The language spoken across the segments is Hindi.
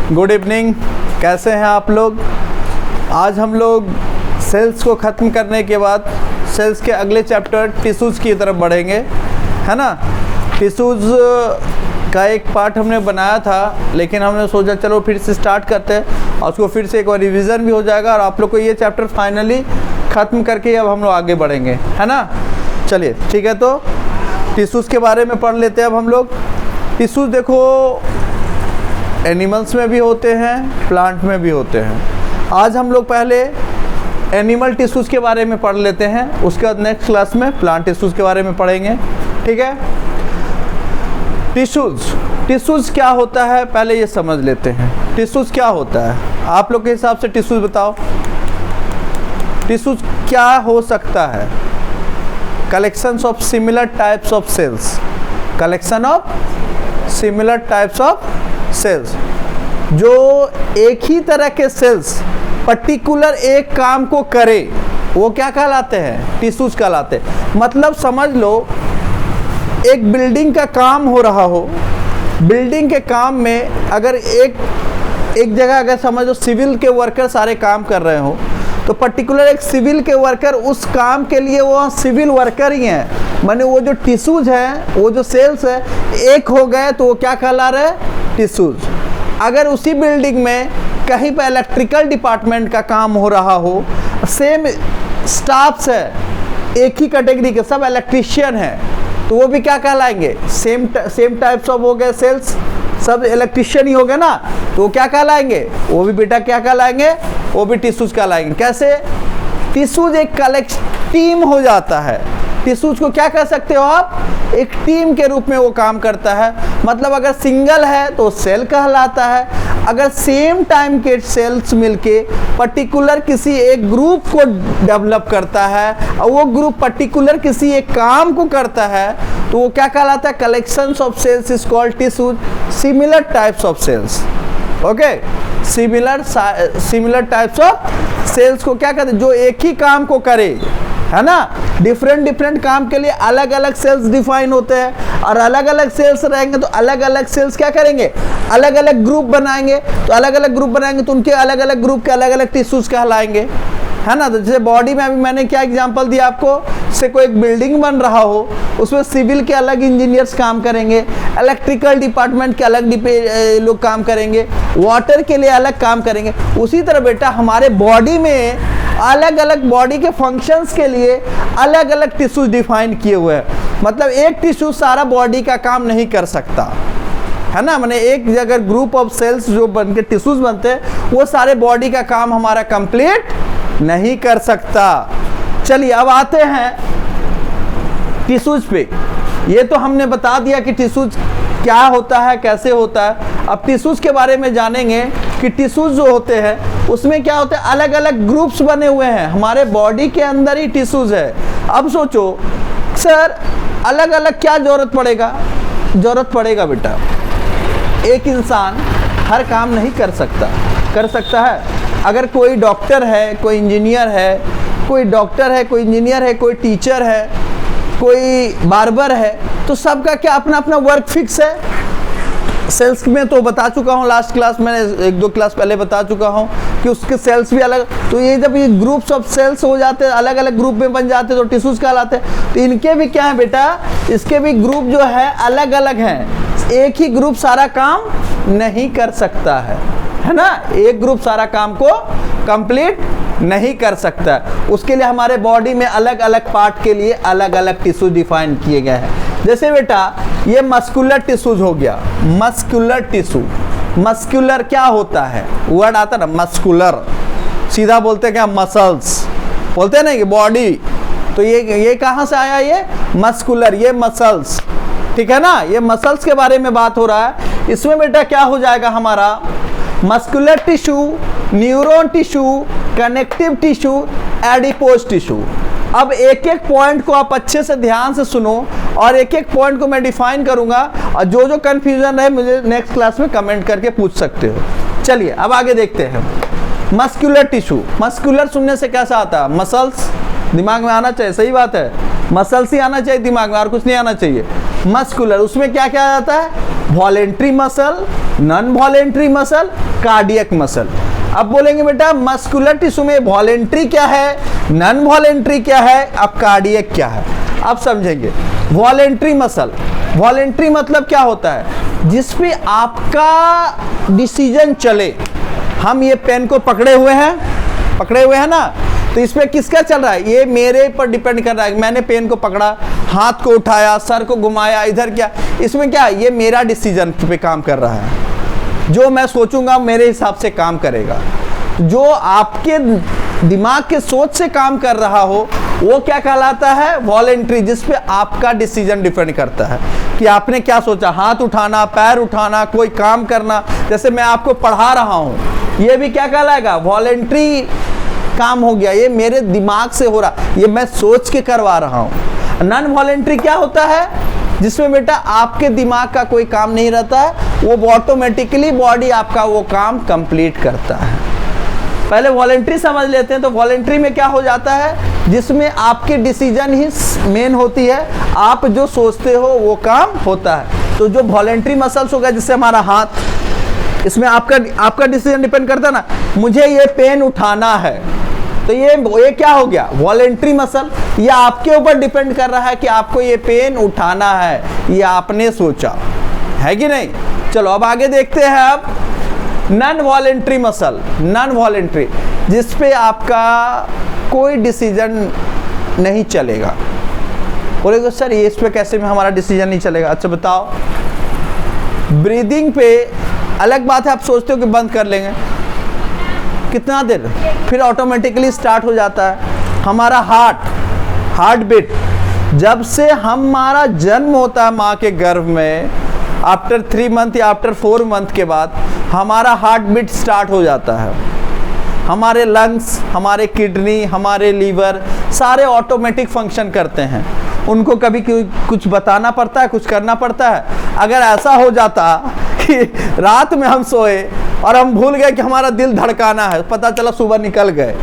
Good evening. कैसे हैं आप लोग? आज हम लोग सेल्स को ख़त्म करने के बाद सेल्स के अगले चैप्टर टिश्यूज़ की तरफ बढ़ेंगे, है ना। टिश्यूज़ का एक पार्ट हमने बनाया था, लेकिन हमने सोचा चलो फिर से स्टार्ट करते हैं और उसको फिर से एक बार रिवीजन भी हो जाएगा और आप लोग को ये चैप्टर फाइनली ख़त्म करके अब हम लोग आगे बढ़ेंगे, है ना। चलिए ठीक है, तो टिश्यूज़ के बारे में पढ़ लेते हैं अब हम लोग। टिश्यूज़ देखो एनिमल्स में भी होते हैं, प्लांट में भी होते हैं। आज हम लोग पहले एनिमल टिश्यूज़ के बारे में पढ़ लेते हैं, उसके बाद नेक्स्ट क्लास में प्लांट टिश्यूज़ के बारे में पढ़ेंगे, ठीक है। टिश्यूज़ क्या होता है पहले ये समझ लेते हैं। टिश्यूज़ क्या होता है आप लोग के हिसाब से? टिश्यूज़ बताओ, टिश्यूज़ क्या हो सकता है? Collections of similar types of cells, collection of similar types of cells, जो एक ही तरह के सेल्स पर्टिकुलर एक काम को करे, वो क्या कहलाते हैं? टिश्यूज़ कहलाते हैं। मतलब समझ लो एक बिल्डिंग का काम हो रहा हो, बिल्डिंग के काम में अगर एक जगह अगर समझ लो सिविल के वर्कर सारे काम कर रहे हो, तो पर्टिकुलर एक सिविल के वर्कर उस काम के लिए वो सिविल वर्कर ही हैं। माने वो जो टिश्यूज़ हैं, वो जो सेल्स है एक हो गए तो वो क्या कहला रहे? टिश्यूज़। अगर उसी बिल्डिंग में कहीं पर इलेक्ट्रिकल डिपार्टमेंट का काम हो रहा हो, सेम स्टाफ्स है, एक ही कैटेगरी के सब इलेक्ट्रीशियन हैं, तो वो भी क्या कहलाएंगे? सेम टाइप्स ऑफ हो गए सेल्स, सब इलेक्ट्रीशियन ही हो गए ना, तो वो क्या कहलाएंगे? वो भी बेटा क्या कहलाएंगे? वो भी टिश्यूज़ कहलाएंगे। कैसे? टिश्यूज़ एक टीम हो जाता है। टिश्यूज़ को क्या कह सकते हो आप? एक टीम के रूप में वो काम करता है। मतलब अगर सिंगल है तो सेल कहलाता है। अगर सेम टाइम के सेल्स मिलके पर्टिकुलर किसी एक ग्रुप को डेवलप करता है और वो ग्रुप पर्टिकुलर किसी एक काम को करता है, तो वो क्या कहलाता है? Collections of cells is called tissues, similar types of cells. Okay, similar types of cells को क्या कहते हैं? जो एक ही काम को करे, है ना। डिफरेंट काम के लिए अलग अलग सेल्स डिफाइन होते हैं और अलग अलग सेल्स रहेंगे तो अलग अलग सेल्स क्या करेंगे? अलग अलग ग्रुप बनाएंगे। तो अलग अलग ग्रुप बनाएंगे तो उनके अलग अलग ग्रुप के अलग अलग टिश्यूज़ कहलाएंगे, है ना। तो जैसे बॉडी में अभी मैंने क्या एग्जांपल दिया आपको, से कोई एक बिल्डिंग बन रहा हो, उसमें सिविल के अलग इंजीनियर्स काम करेंगे, इलेक्ट्रिकल डिपार्टमेंट के अलग लोग काम करेंगे, वाटर के लिए अलग काम करेंगे। उसी तरह बेटा हमारे बॉडी में अलग अलग बॉडी के फंक्शंस के लिए अलग अलग टिश्यूज डिफाइन किए हुए हैं। मतलब एक टिश्यू सारा बॉडी का काम नहीं कर सकता, है ना। मैंने एक जगह ग्रुप ऑफ सेल्स जो बन के टिश्यूज बनते हैं, वो सारे बॉडी का काम हमारा कंप्लीट नहीं कर सकता। चलिए अब आते हैं टिश्यूज पे। ये तो हमने बता दिया कि टिश्यूज क्या होता है, कैसे होता है। अब टिश्यूज के बारे में जानेंगे कि टिश्यूज जो होते हैं उसमें क्या होता है? अलग अलग ग्रुप्स बने हुए हैं, हमारे बॉडी के अंदर ही टिश्यूज है। अब सोचो सर अलग अलग क्या जरूरत पड़ेगा? जरूरत पड़ेगा बेटा, एक इंसान हर काम नहीं कर सकता है। अगर कोई डॉक्टर है, कोई इंजीनियर है, कोई डॉक्टर है, कोई इंजीनियर है, कोई टीचर है, कोई बार्बर है, तो सबका क्या अपना अपना वर्क फिक्स है। सेल्स में तो बता चुका हूँ, लास्ट क्लास मैंने एक दो क्लास पहले बता चुका हूँ कि उसके सेल्स भी अलग। तो ये जब ये ग्रुप्स ऑफ सेल्स हो जाते हैं, अलग अलग ग्रुप में बन जाते हैं, तो टिश्यूज कहलाते हैं। तो इनके भी क्या है बेटा? इसके भी ग्रुप जो है अलग अलग हैं। एक ही ग्रुप सारा काम नहीं कर सकता है ना। एक ग्रुप सारा काम को कंप्लीट नहीं कर सकता। उसके लिए हमारे बॉडी में अलग अलग पार्ट के लिए अलग अलग टिश्यू डिफाइन किए गए हैं। जैसे बेटा ये मस्कुलर टिश्यूज हो गया, मस्कुलर टिश्यू। मस्कुलर क्या होता है? वर्ड आता है ना मस्कुलर, सीधा बोलते हैं क्या? मसल्स बोलते हैं ना कि बॉडी। तो ये कहाँ से आया? ये मस्कुलर, ये मसल्स, ठीक है ना। ये मसल्स के बारे में बात हो रहा है। इसमें बेटा क्या हो जाएगा हमारा? Muscular tissue, neuron tissue, connective tissue, adipose tissue. अब एक एक पॉइंट को आप अच्छे से ध्यान से सुनो और एक एक पॉइंट को मैं डिफाइन करूंगा और जो जो कंफ्यूजन है मुझे नेक्स्ट क्लास में कमेंट करके पूछ सकते हो। चलिए अब आगे देखते हैं। मस्कुलर टिश्यू, मस्कुलर सुनने से कैसा आता है? मसल्स दिमाग में आना चाहिए, सही बात है। मसल्स ही आना चाहिए दिमाग में, और कुछ नहीं आना चाहिए। मस्कुलर, उसमें क्या क्या आता है? Voluntary muscle, non voluntary muscle, cardiac muscle. अब बोलेंगे बेटा मस्कुलर टिश्यू में वॉलेंट्री क्या है, नॉन वॉलेंट्री क्या है, अब कार्डियक क्या है, अब समझेंगे। वॉलेंट्री मसल, वॉलेंट्री मतलब क्या होता है, जिसपे आपका डिसीजन चले। हम ये पेन को पकड़े हुए हैं ना, तो इसमें किसका चल रहा है, ये मेरे पर डिपेंड कर रहा है। मैंने पेन को पकड़ा, हाथ को उठाया, सर को घुमाया, इधर क्या, इसमें क्या, ये मेरा डिसीजन पे काम कर रहा है। जो मैं सोचूंगा मेरे हिसाब से काम करेगा। जो आपके दिमाग के सोच से काम कर रहा हो वो क्या कहलाता है, वॉलेंट्री, जिसपे आपका डिसीजन डिपेंड करता है कि आपने क्या सोचा, हाथ उठाना, पैर उठाना, कोई काम करना। जैसे मैं आपको पढ़ा रहा हूँ, ये भी क्या कहलाएगा, वॉलेंट्री काम हो गया, ये मेरे दिमाग से हो रहा, ये मैं सोच के करवा रहा हूँ। नॉन वॉलेंट्री क्या होता है, जिसमें बेटा आपके दिमाग का कोई काम नहीं रहता है, वो ऑटोमेटिकली बॉडी आपका वो काम कंप्लीट करता है। पहले वॉलेंट्री समझ लेते हैं। तो वॉलेंट्री में क्या हो जाता है, जिसमें आपके डिसीजन ही मेन होती है, आप जो सोचते हो वो काम होता है। तो जो वॉलेंट्री मसल्स होगा, जिससे हमारा हाथ, इसमें आपका डिसीजन डिपेंड करता है ना, मुझे ये पेन उठाना है, तो ये क्या हो गया, वॉलेंट्री मसल। ये आपके ऊपर डिपेंड कर रहा है कि आपको ये पेन उठाना है, ये आपने सोचा है कि नहीं। चलो अब आगे देखते हैं। अब non voluntary muscle, non voluntary, जिसपे आपका कोई डिसीजन नहीं चलेगा। बोलेगा सर ये इस पे कैसे में हमारा डिसीजन नहीं चलेगा। अच्छा बताओ, ब्रीदिंग पे अलग बात है, आप सोचते हो कि बंद कर लेंगे, कितना देर, फिर ऑटोमेटिकली स्टार्ट हो जाता है। हमारा हार्ट बीट, जब से हमारा जन्म होता है माँ के गर्भ में, आफ्टर 3 मंथ या आफ्टर 4 मंथ के बाद हमारा हार्ट बीट स्टार्ट हो जाता है। हमारे लंग्स, हमारे किडनी, हमारे लीवर सारे ऑटोमेटिक फंक्शन करते हैं। उनको कभी कुछ बताना पड़ता है, कुछ करना पड़ता है। अगर ऐसा हो जाता कि रात में हम सोए और हम भूल गए कि हमारा दिल धड़काना है, पता चला सुबह निकल गए,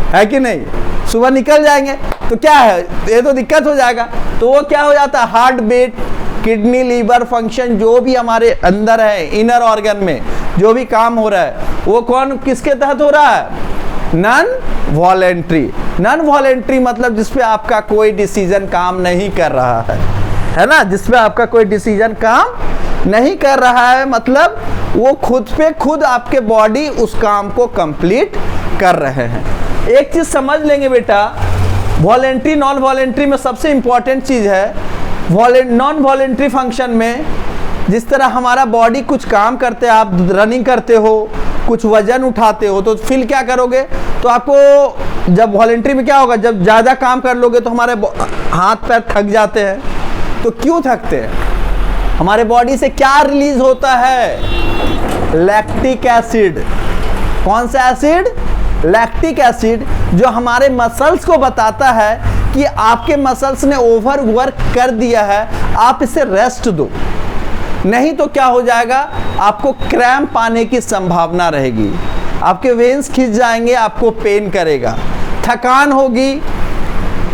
है कि नहीं, सुबह निकल जाएंगे तो क्या है, ये तो दिक्कत हो जाएगा। तो वो क्या हो जाता है, heart beat, kidney, liver function, जो भी हमारे अंदर है, इनर ऑर्गन में जो भी काम हो रहा है, वो कौन किसके तहत हो रहा है, नॉन वॉलेंट्री। नॉन वॉलेंट्री मतलब जिसपे आपका कोई डिसीजन काम नहीं कर रहा है ना, जिसपे आपका कोई डिसीजन काम नहीं कर रहा है, मतलब वो खुद पे खुद आपके बॉडी उस काम को कंप्लीट कर रहे हैं। एक चीज समझ लेंगे बेटा, वॉलेंट्री नॉन वॉलेंट्री में सबसे इंपॉर्टेंट चीज है, नॉन वॉलेंट्री फंक्शन में जिस तरह हमारा बॉडी कुछ काम करते हैं, आप रनिंग करते हो, कुछ वजन उठाते हो, तो फील क्या करोगे, तो आपको जब वॉलेंट्री में क्या होगा, जब ज़्यादा काम कर लोगे तो हमारे हाथ पैर थक जाते हैं। तो क्यों थकते हैं, हमारे बॉडी से क्या रिलीज होता है, लैक्टिक एसिड। कौन सा एसिड, लैक्टिक एसिड, जो हमारे मसल्स को बताता है कि आपके मसल्स ने ओवर वर्क कर दिया है, आप इसे रेस्ट दो, नहीं तो क्या हो जाएगा, आपको क्रैम्प आने की संभावना रहेगी, आपके वेन्स खिंच जाएंगे, आपको पेन करेगा, थकान होगी,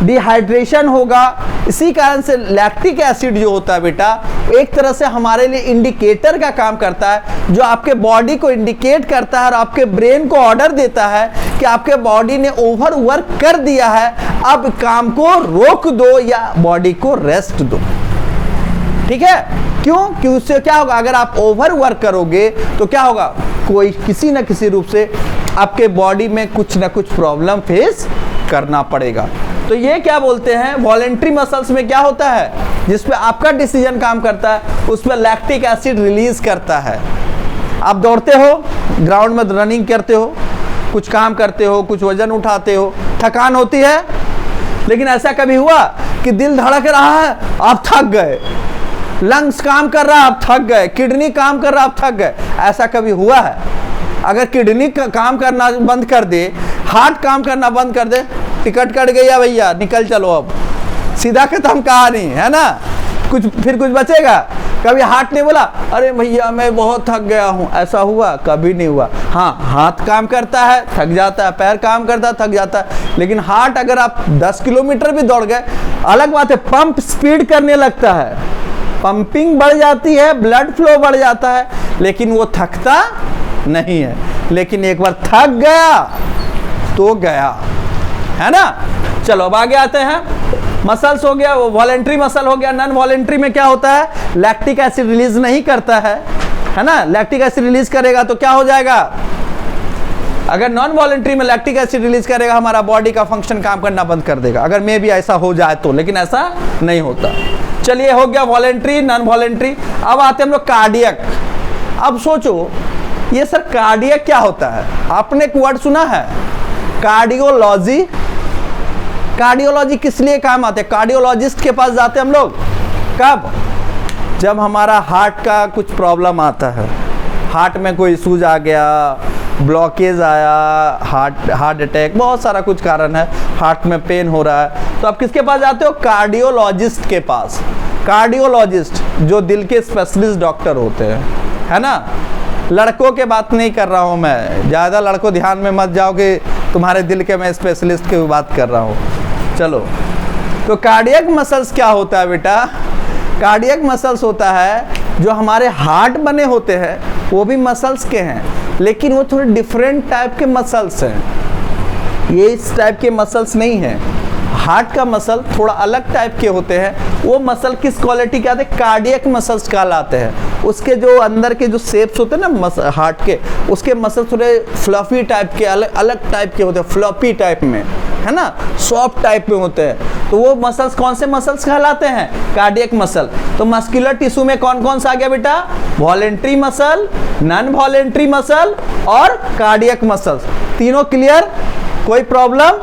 डिहाइड्रेशन होगा। इसी कारण से लैक्टिक एसिड जो होता है बेटा, एक तरह से हमारे लिए इंडिकेटर का काम करता है, जो आपके बॉडी को इंडिकेट करता है और आपके ब्रेन को ऑर्डर देता है कि आपके बॉडी ने ओवर वर्क कर दिया है, अब काम को रोक दो या बॉडी को रेस्ट दो। ठीक है, क्यों, कि उससे क्या होगा, अगर आप ओवर वर्क करोगे तो क्या होगा, कोई किसी न किसी रूप से आपके बॉडी में कुछ ना कुछ प्रॉब्लम फेस करना पड़ेगा। तो ये क्या बोलते हैं, वॉलेंट्री मसल्स में क्या होता है, जिसपे आपका डिसीजन काम करता है, उसमें लैक्टिक एसिड रिलीज करता है। आप दौड़ते हो, ग्राउंड में रनिंग करते हो, कुछ काम करते हो, कुछ वजन उठाते हो, थकान होती है, लेकिन ऐसा कभी हुआ कि दिल धड़क रहा है, आप थक गए, लंग्स काम कर रहा है, आप थक गए, किडनी काम कर रहा है, आप थक गए, ऐसा कभी हुआ है? अगर किडनी का काम करना बंद कर दे, हार्ट काम करना बंद कर दे, टिकट कट गया भैया, निकल चलो, अब सीधा खत्म कहानी, है ना, फिर कुछ बचेगा? कभी हार्ट ने बोला अरे भैया मैं बहुत थक गया हूँ, ऐसा हुआ? कभी नहीं हुआ। हाँ, हाथ काम करता है, थक जाता है, पैर काम करता है, थक जाता है, लेकिन हार्ट अगर आप 10 किलोमीटर भी दौड़ गए, अलग बात है, पंप स्पीड करने लगता है, पंपिंग बढ़ जाती है, ब्लड फ्लो बढ़ जाता है, लेकिन वो थकता नहीं है। लेकिन एक बार थक गया तो गया, है ना। चलो अब आगे आते हैं। मसल्स हो गया, वो वॉलेंट्री मसल हो गया। नॉन वॉलेंट्री में क्या होता है, लैक्टिक एसिड रिलीज नहीं करता है ना। लैक्टिक एसिड रिलीज करेगा तो क्या हो जाएगा, अगर नॉन वॉलेंट्री में लैक्टिक एसिड रिलीज करेगा, हमारा बॉडी का फंक्शन काम करना बंद कर देगा, अगर मे भी ऐसा हो जाए तो, लेकिन ऐसा नहीं होता। चलिए हो गया वॉलेंट्री, नॉन वॉलेंट्री। अब आते हैं हम लोग कार्डियक। अब सोचो ये सर कार्डियक क्या होता है, आपने एक वर्ड सुना है कार्डियोलॉजी। कार्डियोलॉजी किस लिए काम आते हैं, कार्डियोलॉजिस्ट के पास जाते हैं हम लोग कब, जब हमारा हार्ट का कुछ प्रॉब्लम आता है, हार्ट में कोई इशूज आ गया, ब्लॉकेज आया, हार्ट अटैक, बहुत सारा कुछ कारण है, हार्ट में पेन हो रहा है, तो आप किसके पास जाते हो, कार्डियोलॉजिस्ट के पास। कार्डियोलॉजिस्ट जो दिल के स्पेशलिस्ट डॉक्टर होते हैं, है ना। लड़कों के बात नहीं कर रहा हूँ मैं, ज़्यादा लड़कों ध्यान में मत जाओ कि तुम्हारे दिल के मैं स्पेशलिस्ट की बात कर रहा हूँ। चलो तो कार्डियक मसल्स क्या होता है बेटा, कार्डियक मसल्स होता है जो हमारे हार्ट बने होते हैं, वो भी मसल्स के हैं, लेकिन वो थोड़े डिफरेंट टाइप के मसल्स हैं। ये इस टाइप के मसल्स नहीं हैं। हार्ट का मसल थोड़ा अलग टाइप के होते हैं। वो मसल किस क्वालिटी के आते हैं, कार्डियक मसल्स कहलाते हैं। उसके जो अंदर के जो शेप्स होते हैं ना हार्ट के, उसके मसल थोड़े फ्लफी टाइप के, अलग अलग टाइप के होते हैं, फ्लफी टाइप में, है ना, सॉफ्ट टाइप में होते हैं। तो वो मसल्स कौन से मसल्स कहलाते हैं, कार्डियक मसल। तो मस्कुलर टिश्यू में कौन कौन सा आ गया बेटा, voluntary muscle, non voluntary muscle और कार्डियक मसल्स। तीनों क्लियर, कोई प्रॉब्लम।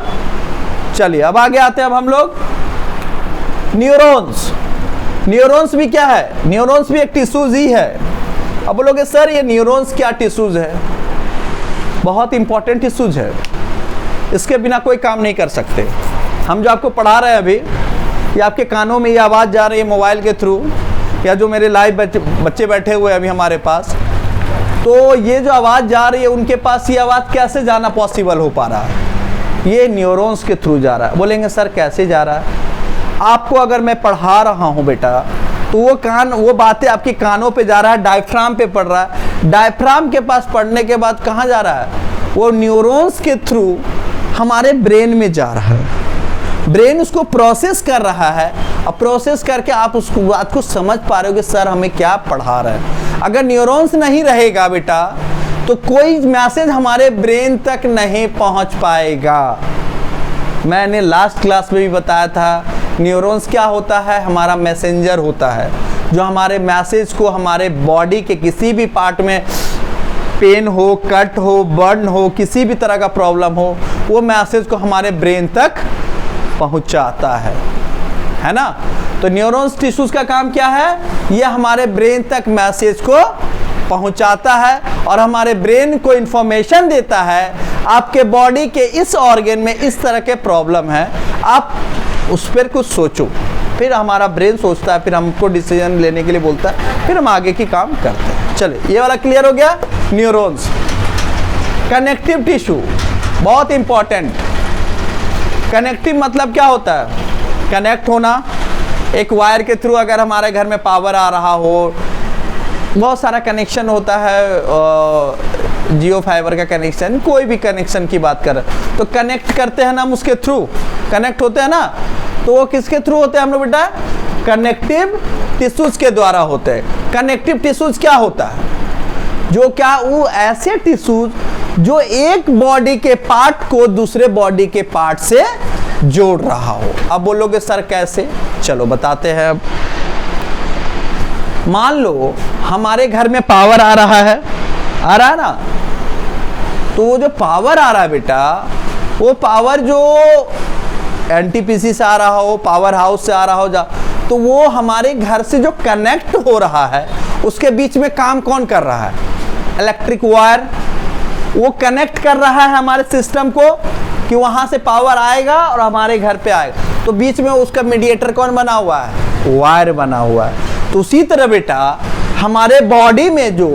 चलिए अब आगे आते हैं। अब हम लोग न्यूरॉन्स। न्यूरॉन्स भी क्या है, न्यूरॉन्स भी एक टिश्यूज ही है। अब बोलोगे सर ये न्यूरॉन्स क्या टिश्यूज है, बहुत इंपॉर्टेंट टिश्यूज है, इसके बिना कोई काम नहीं कर सकते। हम जो आपको पढ़ा रहे हैं अभी, ये आपके कानों में ये आवाज़ जा रही है मोबाइल के थ्रू, या जो मेरे लाइव बच्चे बैठे हुए हैं अभी हमारे पास, तो ये जो आवाज़ जा रही है उनके पास ये आवाज़ कैसे जाना पॉसिबल हो पा रहा है, ये न्यूरॉन्स के थ्रू जा रहा है। बोलेंगे सर कैसे जा रहा है, आपको अगर मैं पढ़ा रहा हूँ बेटा, तो वो बातें आपके कानों पे जा रहा है, डायफ्राम पे पड़ रहा है, डायफ्राम के पास पढ़ने के बाद कहाँ जा रहा है, वो न्यूरॉन्स के थ्रू हमारे ब्रेन में जा रहा है। ब्रेन उसको प्रोसेस कर रहा है, अब प्रोसेस करके आप उस बात को समझ पा रहे हो कि सर हमें क्या पढ़ा रहे हैं। अगर न्यूरॉन्स नहीं रहेगा बेटा, तो कोई मैसेज हमारे ब्रेन तक नहीं पहुंच पाएगा। मैंने लास्ट क्लास में भी बताया था, न्यूरॉन्स क्या होता है, हमारा मैसेंजर होता है, जो हमारे मैसेज को हमारे बॉडी के किसी भी पार्ट में पेन हो, कट हो, बर्न हो, किसी भी तरह का प्रॉब्लम हो, वो मैसेज को हमारे ब्रेन तक पहुंचाता है ना। तो न्यूरॉन्स टिश्यूज का काम क्या है, ये हमारे ब्रेन तक मैसेज को पहुंचाता है और हमारे ब्रेन को इंफॉर्मेशन देता है, आपके बॉडी के इस ऑर्गन में इस तरह के प्रॉब्लम है, आप उस पर कुछ सोचो। फिर हमारा ब्रेन सोचता है, फिर हमको डिसीजन लेने के लिए बोलता है, फिर हम आगे की काम करते हैं। चलिए ये वाला क्लियर हो गया, न्यूरॉन्स। कनेक्टिव टिश्यू बहुत इंपॉर्टेंट। कनेक्टिव मतलब क्या होता है, कनेक्ट होना। एक वायर के थ्रू अगर हमारे घर में पावर आ रहा हो, बहुत सारा कनेक्शन होता है, जियो फाइबर का कनेक्शन, कोई भी कनेक्शन की बात करें तो कनेक्ट करते हैं ना हम, उसके थ्रू कनेक्ट होते हैं ना। तो वो किसके थ्रू होते हैं हम लोग बेटा, कनेक्टिव टिश्यूज के द्वारा होते हैं। कनेक्टिव टिश्यूज क्या होता है, जो क्या वो ऐसे टिश्यूज जो एक बॉडी के पार्ट को दूसरे बॉडी के पार्ट से जोड़ रहा हो। अब बोलोगे सर कैसे, चलो बताते हैं। अब मान लो हमारे घर में पावर आ रहा है, आ रहा है ना, तो वो जो पावर आ रहा है बेटा, वो पावर जो एनटीपीसी से आ रहा हो, पावर हाउस से आ रहा हो, तो वो हमारे घर से जो कनेक्ट हो रहा है, उसके बीच में काम कौन कर रहा है, इलेक्ट्रिक वायर। वो कनेक्ट कर रहा है हमारे सिस्टम को कि वहां से पावर आएगा और हमारे घर पे आएगा। तो बीच में उसका मीडिएटर कौन बना हुआ है, वायर बना हुआ है। तो उसी तरह बेटा हमारे बॉडी में जो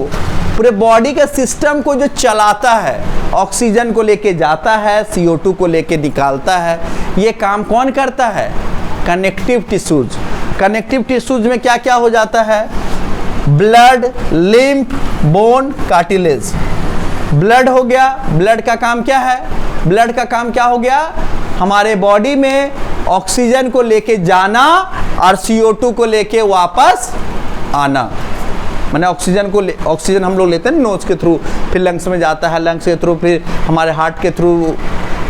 पूरे बॉडी के सिस्टम को जो चलाता है, ऑक्सीजन को लेके जाता है, CO2 को लेके निकालता है, ये काम कौन करता है, कनेक्टिव टिश्यूज। कनेक्टिव टिश्यूज में क्या क्या हो जाता है, blood, lymph, bone, cartilage. Blood हो गया, ब्लड का काम क्या है? ब्लड का काम क्या हो गया? हमारे बॉडी में ऑक्सीजन को लेके जाना और CO2 को लेके वापस आना। मैंने ऑक्सीजन हम लोग लेते हैं नोज के थ्रू, फिर लंग्स में जाता है, लंग्स के थ्रू फिर हमारे हार्ट के थ्रू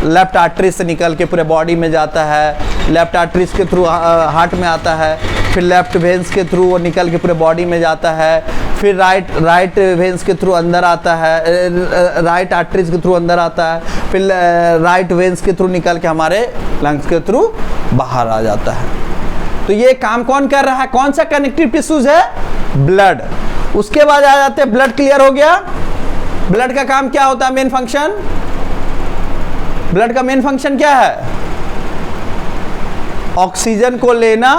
लेफ्ट आर्टरी से निकल के पूरे बॉडी में जाता है, लेफ्ट आर्टरीज के थ्रू हार्ट में आता है, फिर लेफ्ट वेन्स के थ्रू वो निकल के पूरे बॉडी में जाता है, फिर राइट वेन्स के थ्रू अंदर आता है, राइट आर्टरीज के थ्रू अंदर आता है, फिर राइट वेन्स के थ्रू निकल के हमारे लंग्स के थ्रू बाहर आ जाता है। तो ये काम कौन कर रहा है? कौन सा कनेक्टिव टिश्यूज है? ब्लड। उसके बाद आ जाते हैं, ब्लड क्लियर हो गया। ब्लड का काम क्या होता है? मेन फंक्शन, ब्लड का मेन फंक्शन क्या है? ऑक्सीजन को लेना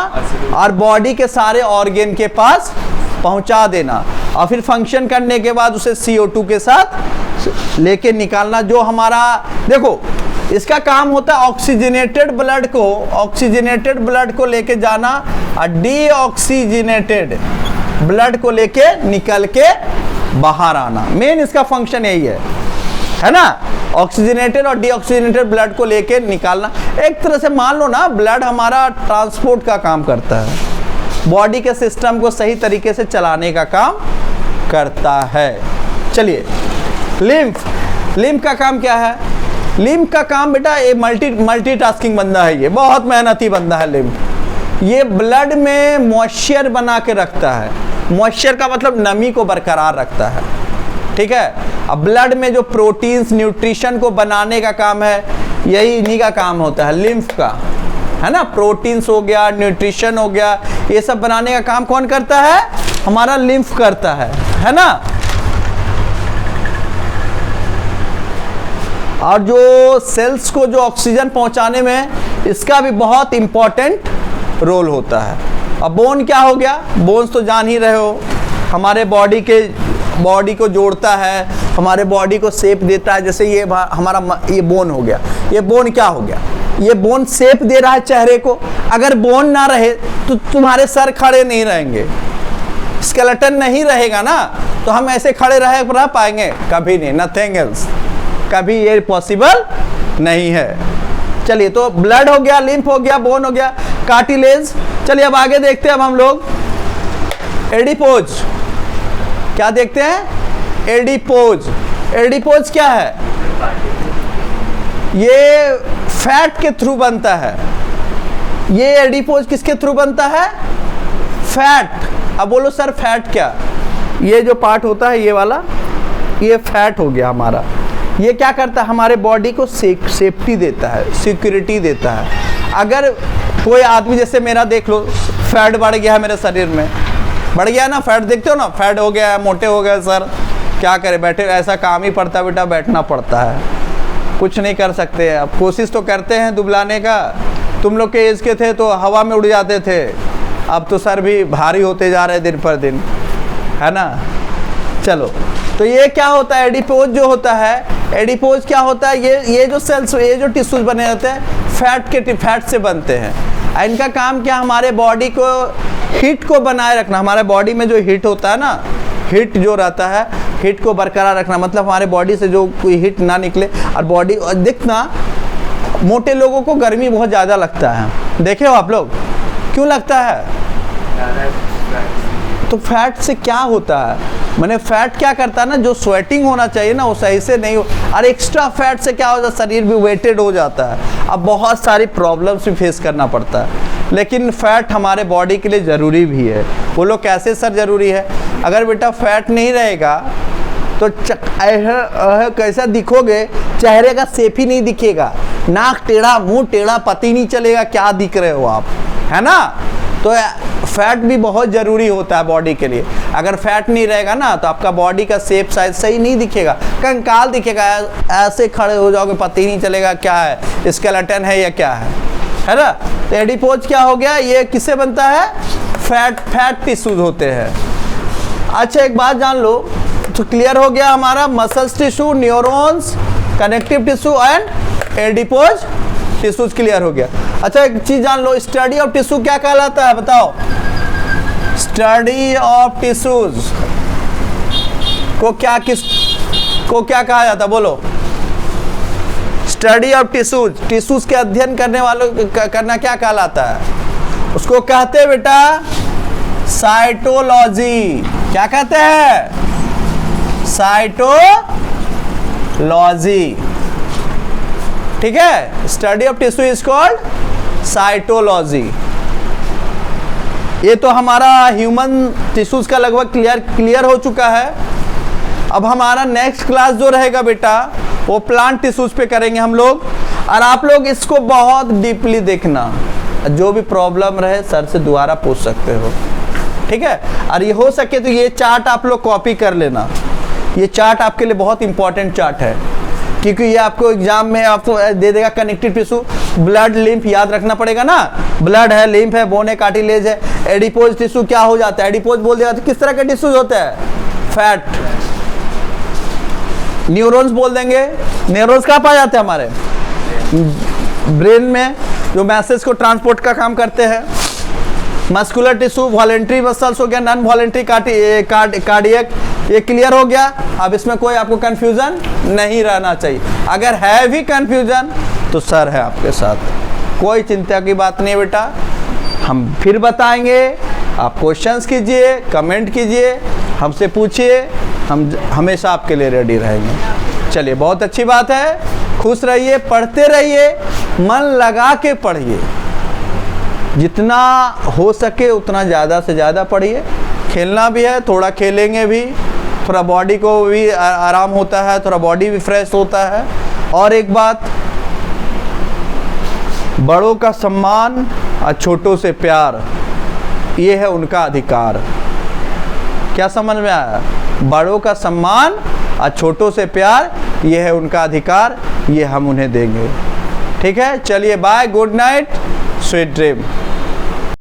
और बॉडी के सारे ऑर्गन के पास पहुंचा देना, और फिर फंक्शन करने के बाद उसे CO2 के साथ लेके निकालना। जो हमारा देखो इसका काम होता है ऑक्सीजनेटेड ब्लड को लेके जाना और डीऑक्सीजनेटेड ब्लड को लेके निकल के बाहर आना। मेन इसका फंक्शन यही है ना? ऑक्सीजनेटेड और डीऑक्सीजनेटेड ब्लड को लेके निकालना। एक तरह से मान लो ना, ब्लड हमारा ट्रांसपोर्ट का काम करता है, बॉडी के सिस्टम को सही तरीके से चलाने का काम करता है। चलिए, लिम्फ का काम क्या है? लिम्फ का काम बेटा ये मल्टीटास्किंग बंदा है, ये बहुत मेहनती बंदा है लिम्फ। ये ब्लड में मॉइस्चर बना के रखता है। मॉइस्चर का मतलब नमी को बरकरार रखता है, ठीक है। अब ब्लड में जो प्रोटीन्स, न्यूट्रिशन को बनाने का काम है, यही इन्हीं का काम होता है, लिम्फ का, है ना। प्रोटीन्स हो गया, न्यूट्रिशन हो गया, ये सब बनाने का काम कौन करता है? हमारा लिम्फ करता है ना। और जो सेल्स को जो ऑक्सीजन पहुंचाने में इसका भी बहुत इंपॉर्टेंट रोल होता है। अब बोन क्या हो गया? बोन्स तो जान ही रहे हो, हमारे बॉडी को जोड़ता है, हमारे बॉडी को शेप देता है। जैसे ये हमारा ये बोन हो गया, ये बोन क्या हो गया? ये बोन शेप दे रहा है चेहरे को। अगर बोन ना रहे तो तुम्हारे सर खड़े नहीं रहेंगे, स्केलेटन नहीं रहेगा ना, तो हम ऐसे खड़े रह पाएंगे? कभी नहीं, नथिंग एल्स, कभी ये पॉसिबल नहीं है। चलिए, तो ब्लड हो गया, लिम्फ हो गया, बोन हो गया, कार्टिलेज। चलिए अब आगे देखते हैं। अब हम लोग एडिपोज, क्या देखते हैं? एडिपोज क्या है? ये फैट के थ्रू बनता है। ये एडिपोज किसके थ्रू बनता है? फैट। अब बोलो सर फैट क्या? ये जो पार्ट होता है ये वाला, ये फैट हो गया हमारा। ये क्या करता है? हमारे बॉडी को सेफ्टी देता है, सिक्योरिटी देता है। अगर कोई आदमी, जैसे मेरा देख लो, फैट बढ़ गया है मेरे शरीर में, बढ़ गया ना, फैट देखते हो ना, फैट हो गया है, मोटे हो गए सर, क्या करें, बैठे, ऐसा काम ही पड़ता है बेटा, बैठना पड़ता है, कुछ नहीं कर सकते। अब कोशिश तो करते हैं दुबलाने का। तुम लोग के एज के थे तो हवा में उड़ जाते थे, अब तो सर भी भारी होते जा रहे दिन पर दिन, है ना। चलो, तो ये क्या होता है? एडिपोज जो होता है, एडिपोज क्या होता है? ये जो सेल्स, ये जो टिश्यूज बने होते हैं फैट से बनते हैं। इनका काम क्या? हमारे बॉडी को हीट को बनाए रखना। हमारे बॉडी में जो हीट होता है ना, हीट जो रहता है, हीट को बरकरार रखना, मतलब हमारे बॉडी से जो कोई हीट ना निकले। और बॉडी देखना, मोटे लोगों को गर्मी बहुत ज़्यादा लगता है, देखे हो आप लोग? क्यों लगता है? तो फैट से क्या होता है? मैंने फैट क्या करता है ना, जो स्वेटिंग होना चाहिए ना वो सही से नहीं हो, और एक्स्ट्रा फैट से क्या होता है? शरीर भी वेटेड हो जाता है। अब बहुत सारी प्रॉब्लम्स भी फेस करना पड़ता है। लेकिन फैट हमारे बॉडी के लिए ज़रूरी भी है। बोलो कैसे सर ज़रूरी है? अगर बेटा फैट नहीं रहेगा तो कैसा दिखोगे? चेहरे का शेप ही नहीं दिखेगा, नाक टेढ़ा, मुंह टेढ़ा, पता ही नहीं चलेगा क्या दिख रहे हो आप, है ना। तो फैट भी बहुत ज़रूरी होता है बॉडी के लिए। अगर फैट नहीं रहेगा ना तो आपका बॉडी का शेप साइज सही नहीं दिखेगा, कंकाल दिखेगा, ऐसे खड़े हो जाओगे, पता ही नहीं चलेगा क्या है, स्केलेटन है या क्या है ना। तो एडिपोज क्या हो गया? ये किससे बनता है? फैट टिश्यूज होते हैं। अच्छा, एक बात जान लो, तो क्लियर हो गया हमारा muscles tissue, neurons, connective tissue and adipose tissues clear हो गया। अच्छा, एक चीज जान लो, स्टडी ऑफ टिश्यू क्या कहलाता है? बताओ, स्टडी ऑफ टिश्यूज को क्या कहा जाता है, बोलो? स्टडी ऑफ टिश्यूज, टिश्यूज के अध्ययन करने वालों करना क्या कहलाता है? उसको कहते हैं बेटा साइटोलॉजी। क्या कहते हैं? साइटोलॉजी। ठीक है, study of tissue is called cytology. ये तो हमारा ह्यूमन टिश्यूज का लगभग क्लियर हो चुका है। अब हमारा नेक्स्ट क्लास जो रहेगा बेटा वो प्लांट टिश्यूज पे करेंगे हम लोग, और आप लोग इसको बहुत डीपली देखना, जो भी प्रॉब्लम रहे सर से दोबारा पूछ सकते हो, ठीक है? और ये हो सके तो ये चार्ट आप लोग कॉपी कर लेना। ये चार्ट आपके लिए बहुत इंपॉर्टेंट चार्ट है, क्योंकि ये आपको एग्जाम में आपको दे देगा कनेक्टिव टिश्यू, ब्लड, लिम्फ याद रखना पड़ेगा ना। ब्लड है, लिम्फ है, बोन है, कार्टिलेज है। एडिपोज टिश्यू क्या हो जाता है? एडिपोज बोल दिया तो किस तरह का टिश्यूज होता है? फैट। न्यूरॉन्स बोल देंगे, न्यूरॉन्स कहाँ पाए जाते हैं? हमारे ब्रेन में, जो मैसेज को ट्रांसपोर्ट का काम करते हैं। मस्कुलर टिश्यू, वॉलेंट्री मसल्स हो गया, नॉन वॉलेंट्री कार्डियक। ये क्लियर हो गया। अब इसमें कोई आपको कंफ्यूजन नहीं रहना चाहिए। अगर है भी कंफ्यूजन तो सर है आपके साथ, कोई चिंता की बात नहीं बेटा। हम फिर बताएंगे, आप क्वेश्चंस कीजिए, कमेंट कीजिए, हमसे पूछिए, हम हमेशा आपके लिए रेडी रहेंगे। चलिए, बहुत अच्छी बात है। खुश रहिए, पढ़ते रहिए, मन लगा के पढ़िए, जितना हो सके उतना ज़्यादा से ज़्यादा पढ़िए। खेलना भी है, थोड़ा खेलेंगे भी, थोड़ा बॉडी को भी आराम होता है, थोड़ा बॉडी भी फ्रेश होता है। और एक बात, बड़ों का सम्मान और छोटों से प्यार, ये है उनका अधिकार। क्या समझ में आया? बड़ों का सम्मान और छोटों से प्यार, ये है उनका अधिकार, ये हम उन्हें देंगे। ठीक है, चलिए bye, good night, sweet dream.